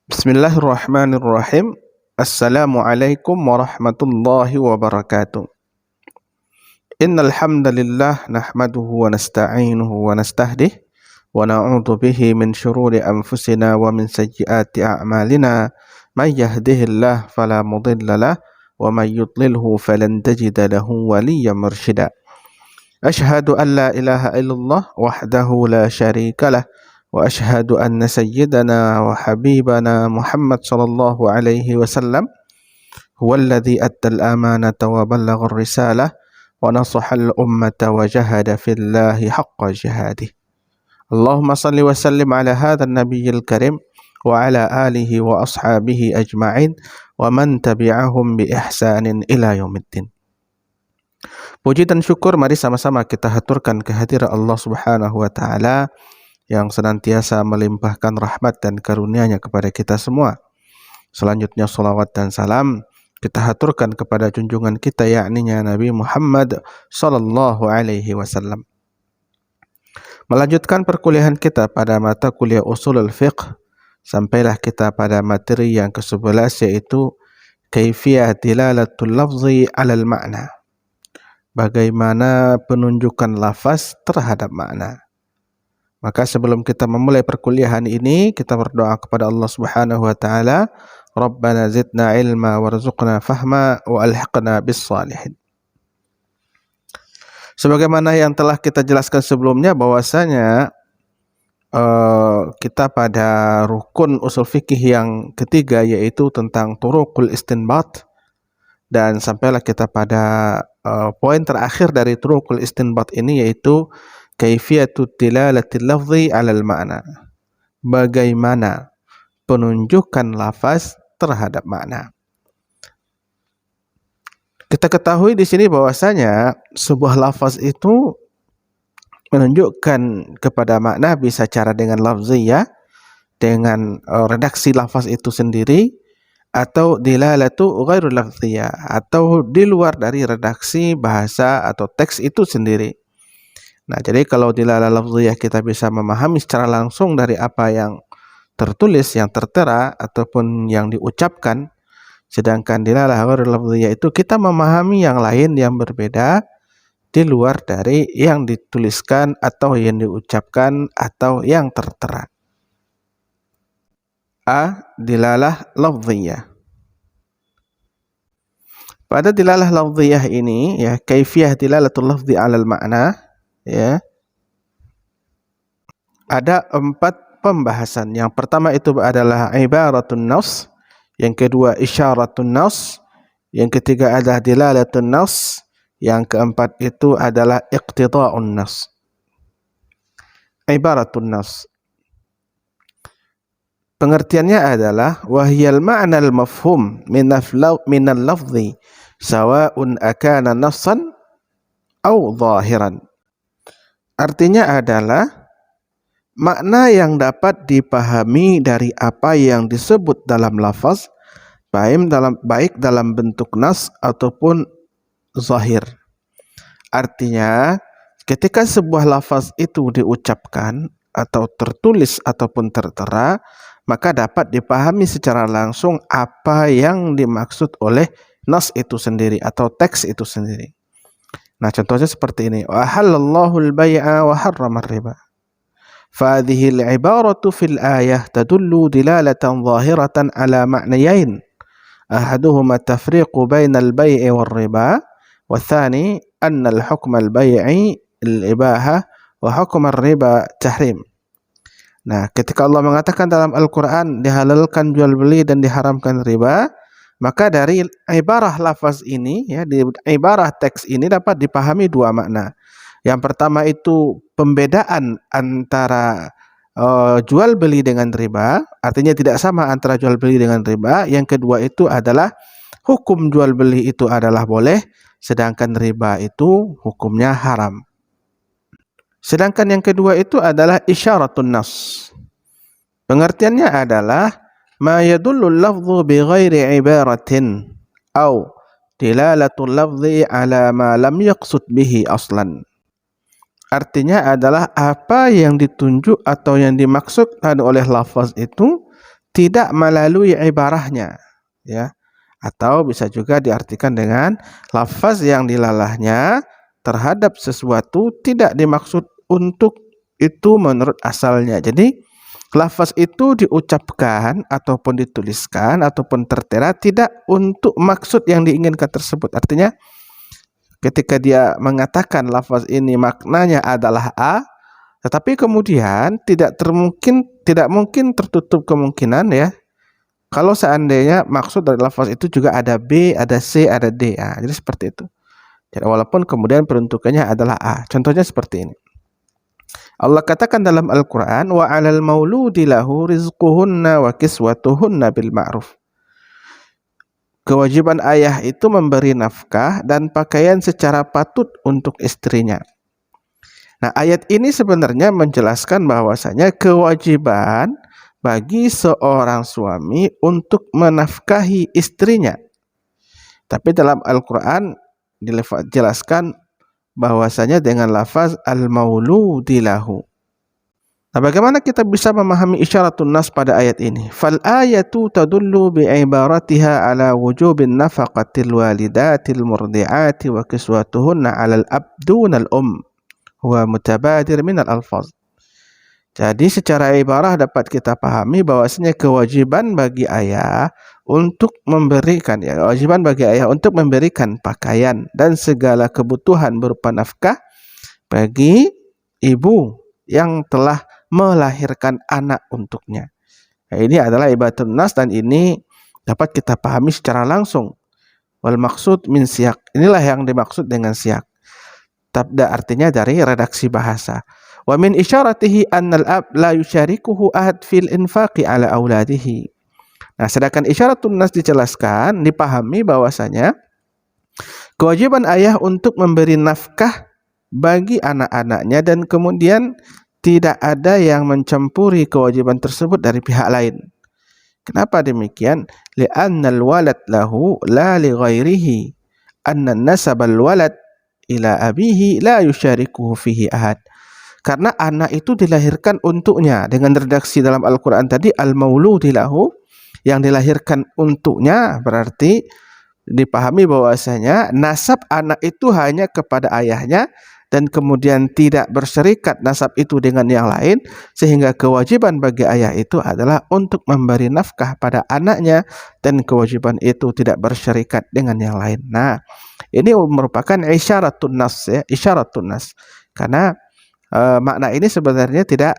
Bismillahirrahmanirrahim. Assalamualaikum warahmatullahi wabarakatuh. Innal hamdalillah nahmaduhu wa nasta'inuhu wa nastahdih wa na'udzu bihi min shururi anfusina wa min sayyiati a'malina. May yahdihillahu fala mudilla lahu wa may yudlilhu falan tajida lahu waliyyan mursyida. Asyhadu an la ilaha illallah wahdahu la syarika lah wa asyhadu anna sayyidana wa habibana Muhammad sallallahu alaihi wasallam huwa alladhi addal amanata wa ballaghar risalah wa nasahal ummata wa jahada fillahi haqqa jihadih. Allahumma salli wa sallim ala hadzal nabiyil karim wa ala alihi wa ashabihi ajma'in wa man tabi'ahum bi ihsanin ila yaumiddin. Puji dan syukur mari sama-sama kita haturkan kehadiran Allah Subhanahu wa taala yang senantiasa melimpahkan rahmat dan karunia-Nya kepada kita semua. Selanjutnya salawat dan salam kita haturkan kepada junjungan kita yakni Nabi Muhammad sallallahu alaihi wasallam. Melanjutkan perkuliahan kita pada mata kuliah Ushulul Fiqh, sampailah kita pada materi yang ke-11 yaitu Kaifiyah dilalatul lafzi 'alal ma'na. Bagaimana penunjukan lafaz terhadap makna. Maka sebelum kita memulai perkuliahan ini, kita berdoa kepada Allah Subhanahu wa taala, Rabbana zidna ilma warzuqna fahma wa alhiqna bis salihin. Sebagaimana yang telah kita jelaskan sebelumnya bahwasanya kita pada rukun usul fikih yang ketiga yaitu tentang turuqul istinbat, dan sampailah kita pada poin terakhir dari turuqul istinbat ini yaitu kaifiyatu dilalatil lafzi 'alal ma'na. Bagaimana penunjukan lafaz terhadap makna. Kita ketahui di sini bahwasanya sebuah lafaz itu menunjukkan kepada makna bisa cara dengan lafziyah, dengan redaksi lafaz itu sendiri, atau dilalatu ghairu lafziyah, atau di luar dari redaksi bahasa atau teks itu sendiri. Nah, jadi kalau dilalah lafziyah kita bisa memahami secara langsung dari apa yang tertulis, yang tertera ataupun yang diucapkan, sedangkan dilalah ghairu lafziyah itu kita memahami yang lain yang berbeda di luar dari yang dituliskan atau yang diucapkan atau yang tertera. Dilalah lafziyah. Pada dilalah lafziyah ini ya, kaifiyah dilalatul lafzi 'alal ma'na ya. Ada 4 pembahasan. Yang pertama itu adalah ibaratun nas, yang kedua isyaratun nas, yang ketiga adalah dilalatun nas, yang keempat itu adalah iqtida'un nas. Ibaratun nas, pengertiannya adalah wahyal ma'nal mafhum minal lafzi sawa'un akana nassan au zahiran. Artinya adalah makna yang dapat dipahami dari apa yang disebut dalam lafaz, baik dalam bentuk nas ataupun zahir. Artinya, ketika sebuah lafaz itu diucapkan atau tertulis ataupun tertera, maka dapat dipahami secara langsung apa yang dimaksud oleh nas itu sendiri atau teks itu sendiri. Nah, contohnya seperti ini. Wa halallahu al-bai'a wa harrama ar-riba. Fahadhihi al-ibaratu fil ayah tadullu dilalatan zahiratan ala ma'nayain. Ahaduhuma tafriqu baina al-bai'i war-riba, wa thani anna al-hukma al-bai'i al-ibahah wa hukma ar-riba tahrim. Nah, ketika Allah mengatakan dalam Al-Qur'an dihalalkan jual beli dan diharamkan riba, maka dari ibarah lafaz ini ya, di ibarah teks ini dapat dipahami 2 makna. Yang pertama itu pembedaan antara jual beli dengan riba, artinya tidak sama antara jual beli dengan riba. Yang kedua itu adalah hukum jual beli itu adalah boleh, sedangkan riba itu hukumnya haram. Sedangkan yang kedua itu adalah isyaratun nas. Pengertiannya adalah ma yadullu al-lafdhu bi ghairi ibaratin aw dilalatul lafdhi ala ma lam yaqsud bihi aslan. Artinya adalah apa yang ditunjuk atau yang dimaksudkan oleh lafaz itu tidak melalui ibarahnya, ya. Atau bisa juga diartikan dengan lafaz yang dilalahnya terhadap sesuatu tidak dimaksud untuk itu menurut asalnya. Jadi lafaz itu diucapkan ataupun dituliskan ataupun tertera tidak untuk maksud yang diinginkan tersebut. Artinya ketika dia mengatakan lafaz ini maknanya adalah A, tetapi kemudian tidak mungkin tertutup kemungkinan, ya, kalau seandainya maksud dari lafaz itu juga ada B, ada C, ada D. Nah, jadi seperti itu. Jadi walaupun kemudian peruntukannya adalah A. Contohnya seperti ini. Allah katakan dalam Al-Quran, wa 'alal mauludi lahu rizquhunna wa kiswatuhunna bil ma'ruf. Kewajiban ayah itu memberi nafkah dan pakaian secara patut untuk istrinya. Nah, ayat ini sebenarnya menjelaskan bahwasanya kewajiban bagi seorang suami untuk menafkahi istrinya. Tapi dalam Al-Quran dijelaskan bahwasanya dengan lafaz al-mauludi lahu. Nah, bagaimana kita bisa memahami isyaratun nas pada ayat ini? Fal ayatu tadullu bi'ibaratiha ala wujubin nafaqatil walidatil murdi'ati wa kiswatuhunna 'alal abdunal huwa mutabadir minal alfaz. Jadi secara ibarah dapat kita pahami bahwasanya kewajiban bagi ayah untuk memberikan, ya, kewajiban bagi ayah untuk memberikan pakaian dan segala kebutuhan berupa nafkah bagi ibu yang telah melahirkan anak untuknya. Nah, ini adalah ibaratun nas dan ini dapat kita pahami secara langsung. Wal maksud min siyak. Inilah yang dimaksud dengan siyak. Tabda artinya dari redaksi bahasa. Wa min isyaratihi annal ab la yusyarikuhu ahad fil infaqi ala auladihi. Nah, sedangkan isyaratun nas dijelaskan, dipahami bahwasanya kewajiban ayah untuk memberi nafkah bagi anak-anaknya dan kemudian tidak ada yang mencampuri kewajiban tersebut dari pihak lain. Kenapa demikian? Li'annal walad lahu la li ghairihi. Anna nasabal walad ila abihi la yusyarikuhu fihi ahad. Karena anak itu dilahirkan untuknya. Dengan redaksi dalam Al-Quran tadi, al-mauludi lahu, yang dilahirkan untuknya, berarti dipahami bahwasanya nasab anak itu hanya kepada ayahnya dan kemudian tidak berserikat nasab itu dengan yang lain, sehingga kewajiban bagi ayah itu adalah untuk memberi nafkah pada anaknya dan kewajiban itu tidak berserikat dengan yang lain. Nah, ini merupakan isyaratun nas, ya, isyaratun nas. Karena makna ini sebenarnya tidak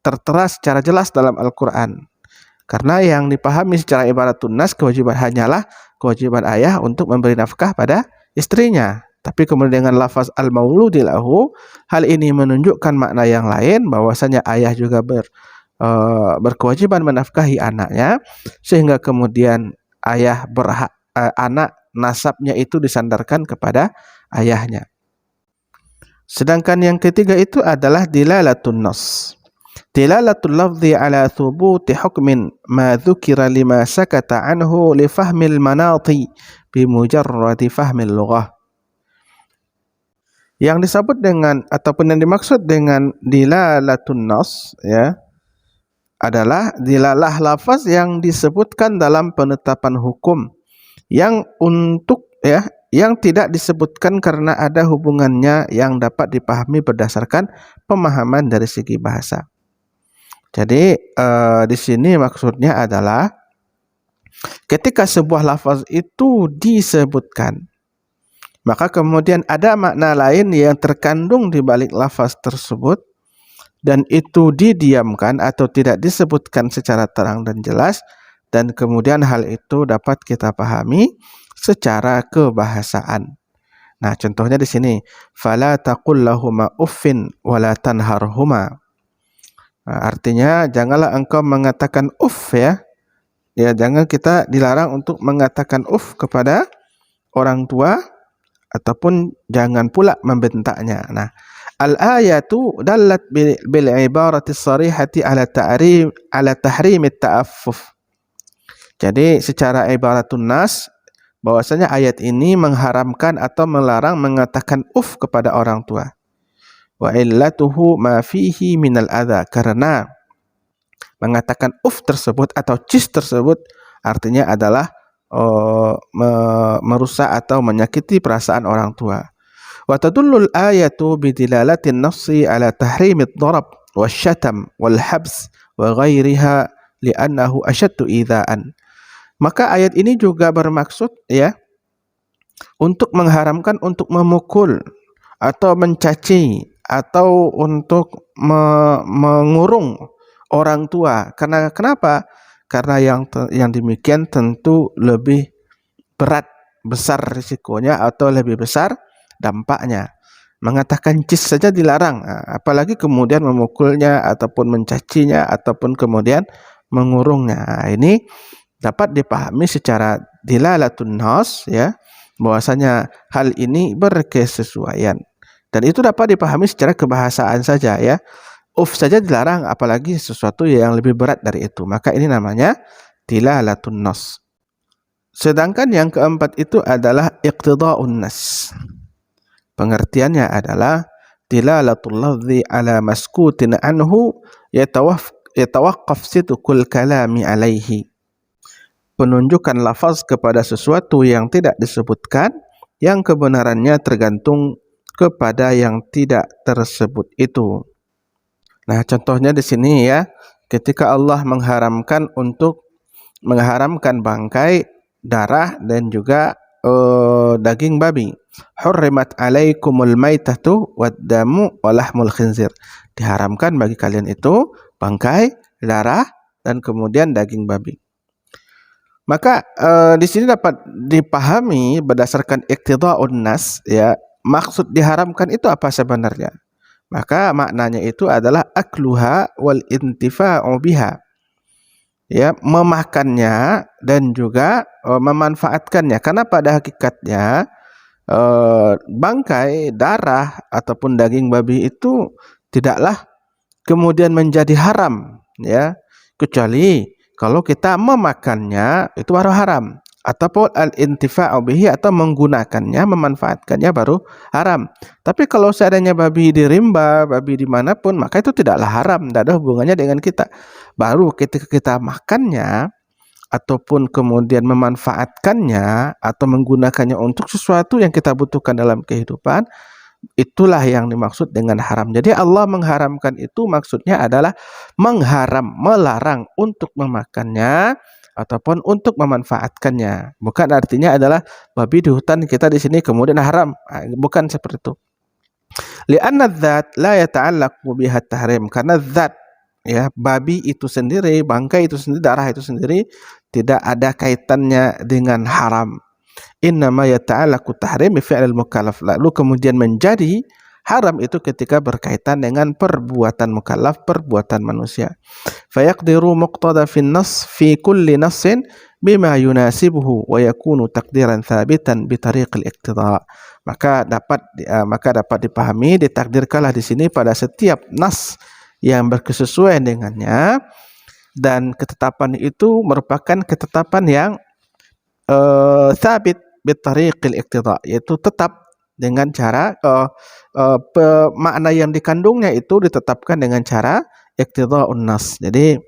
tertera secara jelas dalam Al-Quran. Karena yang dipahami secara ibaratun nas, kewajiban hanyalah kewajiban ayah untuk memberi nafkah pada istrinya. Tapi kemudian dengan lafaz al-mauludi lahu, hal ini menunjukkan makna yang lain, bahwasanya ayah juga berkewajiban menafkahi anaknya, sehingga kemudian ayah anak nasabnya itu disandarkan kepada ayahnya. Sedangkan yang ketiga itu adalah dilalatun nas. Dilalatul lafzi ala thubuti hukmin ma dzukira lima sakata anhu li fahmil manati bi mujarradi fahmil lughah. Yang disebut dengan ataupun yang dimaksud dengan dilalatun nas, ya, adalah dilalah lafaz yang disebutkan dalam penetapan hukum yang yang tidak disebutkan karena ada hubungannya yang dapat dipahami berdasarkan pemahaman dari segi bahasa. Jadi di sini maksudnya adalah ketika sebuah lafaz itu disebutkan, maka kemudian ada makna lain yang terkandung di balik lafaz tersebut dan itu didiamkan atau tidak disebutkan secara terang dan jelas, dan kemudian hal itu dapat kita pahami secara kebahasaan. Nah, contohnya di sini, fala taqul lahuma uffin wala tanharhuma. Nah, artinya janganlah engkau mengatakan uff, ya. Ya, jangan kita dilarang untuk mengatakan uff kepada orang tua ataupun jangan pula membentaknya. Nah, al-ayatu dallat bil ibarati sharihati ala tahrim at-ta'affuf. Jadi secara ibaratun nas, bahwasanya ayat ini mengharamkan atau melarang mengatakan uf kepada orang tua. Wa illatuhu ma fihi minal adza, karena mengatakan tersebut atau cis tersebut artinya adalah merusak atau menyakiti perasaan orang tua. Wa tadullul ayatu bidilalatin nafsi ala tahrimid darab wasyatam wal habs wa ghairiha li'annahu asyaddu idza'an. Maka ayat ini juga bermaksud ya untuk mengharamkan untuk memukul atau mencaci atau untuk mengurung orang tua. Karena kenapa? Karena yang demikian tentu lebih berat, besar risikonya atau lebih besar dampaknya. Mengatakan cis saja dilarang, apalagi kemudian memukulnya ataupun mencacinya ataupun kemudian mengurungnya. Ini dapat dipahami secara dilalatun nas ya, bahwasanya hal ini berkesesuaian. Dan itu dapat dipahami secara kebahasaan saja ya. Saja dilarang, apalagi sesuatu yang lebih berat dari itu. Maka ini namanya dilalatun nas. Sedangkan yang keempat itu adalah iqtida'un nas. Pengertiannya adalah dilalatul lafzi ala maskutin anhu yatawaqqaf sidqul kalami alaihi. Penunjukan lafaz kepada sesuatu yang tidak disebutkan, yang kebenarannya tergantung kepada yang tidak tersebut itu. Nah, contohnya di sini ya, ketika Allah mengharamkan bangkai, darah dan juga daging babi. Hurrimat alaikumul maitatu waddamu walahmul khinzir. Diharamkan bagi kalian itu bangkai, darah dan kemudian daging babi. Maka di sini dapat dipahami berdasarkan iqtida'un nas ya, maksud diharamkan itu apa sebenarnya? Maka maknanya itu adalah akluha wal intifa'u biha. Ya, memakannya dan juga memanfaatkannya. Karena pada hakikatnya bangkai, darah ataupun daging babi itu tidaklah kemudian menjadi haram ya, kecuali kalau kita memakannya itu baru haram, ataupun al-intifa'u bihi atau menggunakannya, memanfaatkannya baru haram. Tapi kalau seandainya babi di rimba, babi dimanapun, maka itu tidaklah haram, tidak ada hubungannya dengan kita. Baru ketika kita makannya ataupun kemudian memanfaatkannya atau menggunakannya untuk sesuatu yang kita butuhkan dalam kehidupan, itulah yang dimaksud dengan haram. Jadi Allah mengharamkan itu maksudnya adalah melarang untuk memakannya ataupun untuk memanfaatkannya. Bukan artinya adalah babi di hutan kita di sini kemudian haram. Bukan seperti itu. Li'anna dzat la yata'allaqu biha tahrim, karena zat ya, babi itu sendiri, bangkai itu sendiri, darah itu sendiri tidak ada kaitannya dengan haram. Innama yata'allaqu tahrim bi fi'lil mukallaf. Lalu kemudian menjadi haram itu ketika berkaitan dengan perbuatan mukallaf, perbuatan manusia. Fayaqdiru muqtada fin nas fi kulli nassin bima yunasibuhu wa yakunu taqdiran thabitan bi tariqil iqtida. Maka dapat dipahami, ditakdirkanlah di sini pada setiap nas yang berkesesuaian dengannya, dan ketetapan itu merupakan ketetapan yang sabit bitariqil iqtida, yaitu tetap dengan cara makna yang dikandungnya itu ditetapkan dengan cara iqtida'un nas. Jadi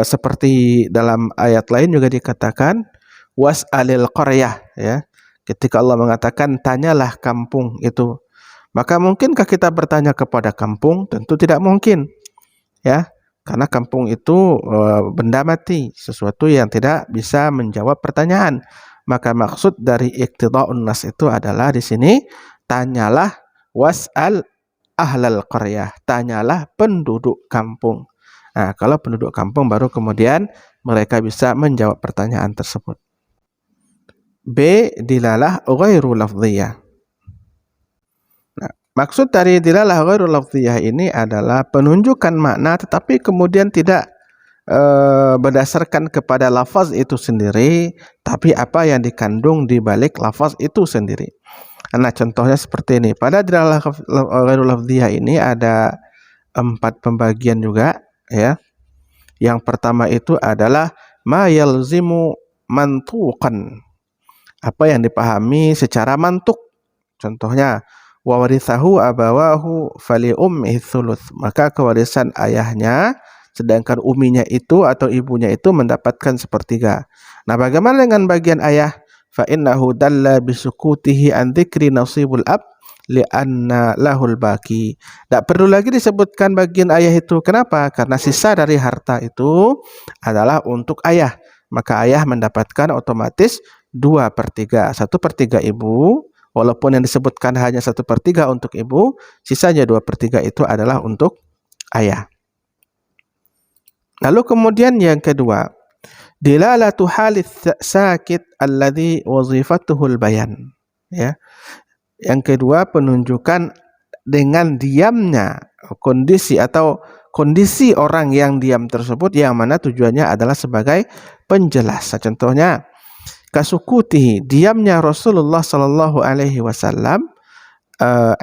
seperti dalam ayat lain juga dikatakan was'alil qaryah ya. Ketika Allah mengatakan tanyalah kampung itu, maka mungkinkah kita bertanya kepada kampung? Tentu tidak mungkin ya. Karena kampung itu benda mati, sesuatu yang tidak bisa menjawab pertanyaan. Maka maksud dari iqtida'un nas itu adalah di sini tanyalah was'al ahlal qaryah, tanyalah penduduk kampung. Nah, kalau penduduk kampung baru kemudian mereka bisa menjawab pertanyaan tersebut. B. Dilalah ghairu lafziyah. Maksud dari dilalah ghairu lafziyah ini adalah penunjukan makna tetapi kemudian tidak berdasarkan kepada lafaz itu sendiri, tapi apa yang dikandung di balik lafaz itu sendiri. Nah, contohnya seperti ini. Pada dilalah ghairu lafziyah ini ada 4 pembagian juga ya. Yang pertama itu adalah ma yalzimu mantuqan. Apa yang dipahami secara mantuk. Contohnya wa warithahu abawahu fali ummihi thuluth. Maka kewarisan ayahnya sedangkan uminya itu atau ibunya itu mendapatkan sepertiga. Nah, bagaimana dengan bagian ayah? Fa innahu dalla bisukutihi an dzikri nasibul ab li'anna lahul baqi. Tidak perlu lagi disebutkan bagian ayah itu. Kenapa? Karena sisa dari harta itu adalah untuk ayah. Maka ayah mendapatkan otomatis 2/3. 1/3 ibu, walaupun yang disebutkan hanya 1/3 untuk ibu, sisanya 2/3 itu adalah untuk ayah. Lalu kemudian yang kedua, dilalatu halis sakit alladhi wazifatuhul bayan. Ya. Yang kedua, penunjukan dengan diamnya kondisi atau kondisi orang yang diam tersebut yang mana tujuannya adalah sebagai penjelas. Contohnya, kasukutihi, diamnya Rasulullah sallallahu alaihi wasallam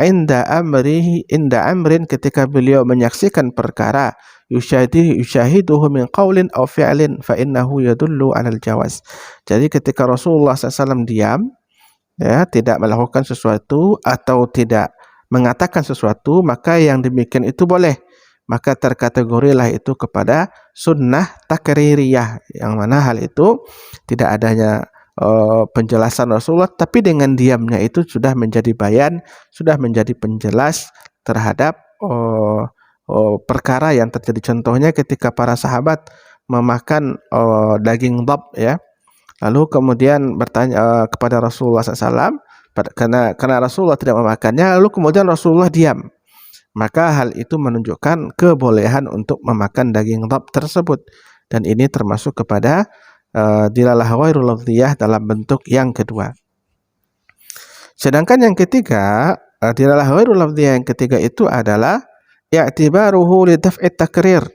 inda amrin, ketika beliau menyaksikan perkara, yushahiduhu min qaulin aw fi'lin fa innahu yadullu 'alal jawaz. Jadi ketika Rasulullah SAW diam, ya, tidak melakukan sesuatu atau tidak mengatakan sesuatu, maka yang demikian itu boleh. Maka terkategorilah itu kepada sunnah takririyah, yang mana hal itu tidak adanya penjelasan Rasulullah, tapi dengan diamnya itu sudah menjadi bayan, sudah menjadi penjelas terhadap perkara yang terjadi. Contohnya ketika para sahabat memakan daging dhab, ya, lalu kemudian bertanya kepada Rasulullah SAW, karena Rasulullah tidak memakannya, lalu kemudian Rasulullah diam. Maka hal itu menunjukkan kebolehan untuk memakan daging dhab tersebut. Dan ini termasuk kepada dilalah ghairul lafziyah dalam bentuk yang kedua. Sedangkan yang ketiga, dilalah ghairul lafziyah yang ketiga itu adalah i'tibaruhu li daf'i takrir.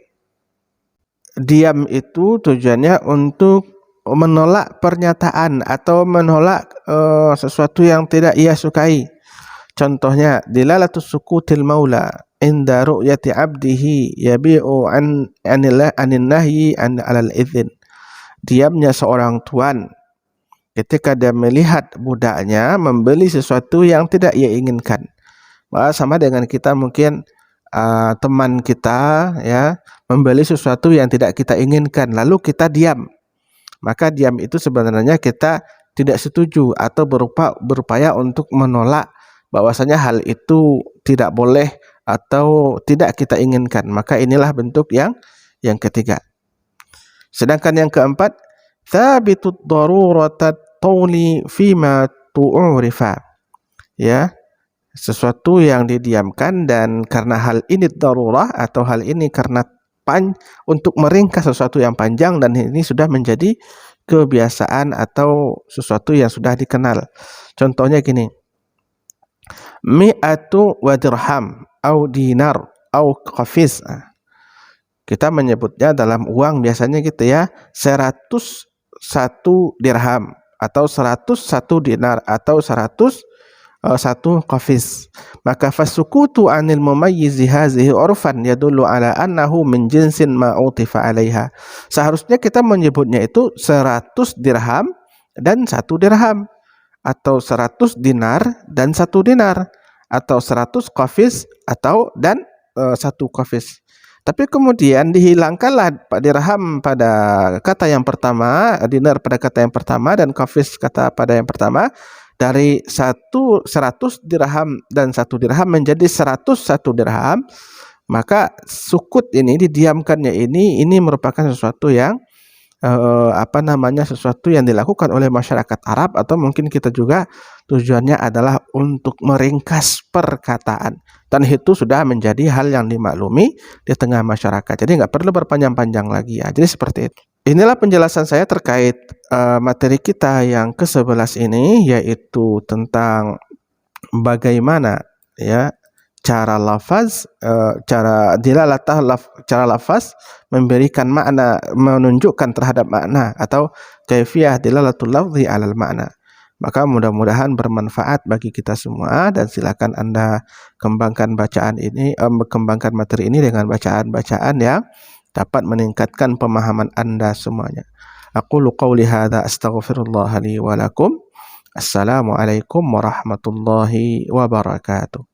Diam itu tujuannya untuk menolak pernyataan atau menolak sesuatu yang tidak ia sukai. Contohnya, dilalatus sukutil maula inda ru'yati 'abdihi yabi'u anin nahyi an 'alal idzin. Diamnya seorang tuan ketika dia melihat budaknya membeli sesuatu yang tidak ia inginkan. Sama dengan kita mungkin teman kita, ya, membeli sesuatu yang tidak kita inginkan, lalu kita diam. Maka diam itu sebenarnya kita tidak setuju atau berupaya untuk menolak bahwasanya hal itu tidak boleh atau tidak kita inginkan. Maka inilah bentuk yang ketiga. Sedangkan yang keempat, thabitut daruratat tawli fima tu'urifa. Ya, sesuatu yang didiamkan, dan karena hal ini darurah atau hal ini karena untuk meringkas sesuatu yang panjang, dan ini sudah menjadi kebiasaan atau sesuatu yang sudah dikenal. Contohnya gini, mi'atu wa dirham au dinar au qafiz. Kita menyebutnya dalam uang biasanya gitu, ya, 101 dirham atau 101 dinar atau 101 qafiz. Maka fasukutu anil mumayyizi hazihi urfan yadullu ala annahu min jinsin ma utifa alaiha. Seharusnya kita menyebutnya itu 100 dirham dan 1 dirham, atau 100 dinar dan 1 dinar, atau 100 qafiz atau dan 1 qafiz. Tapi kemudian dihilangkanlah dirham pada kata yang pertama, dinar pada kata yang pertama, dan qafiz kata pada yang pertama. Dari 100 dirham dan 1 dirham menjadi 101 dirham. Maka sukut ini, didiamkannya ini merupakan sesuatu yang sesuatu yang dilakukan oleh masyarakat Arab, atau mungkin kita juga tujuannya adalah untuk meringkas perkataan, dan itu sudah menjadi hal yang dimaklumi di tengah masyarakat. Jadi nggak perlu berpanjang-panjang lagi, ya. Jadi seperti itu. Inilah penjelasan saya terkait materi kita yang ke-11 ini, yaitu tentang bagaimana, ya, cara lafaz, cara lafaz memberikan makna, menunjukkan terhadap makna, atau kaifiyah dilalatul lafzi 'alal makna. Maka mudah-mudahan bermanfaat bagi kita semua, dan silakan Anda kembangkan kembangkan materi ini dengan bacaan-bacaan yang dapat meningkatkan pemahaman Anda semuanya. Aqulu qawli hadza astaghfirullah li wa lakum. Assalamualaikum warahmatullahi wabarakatuh.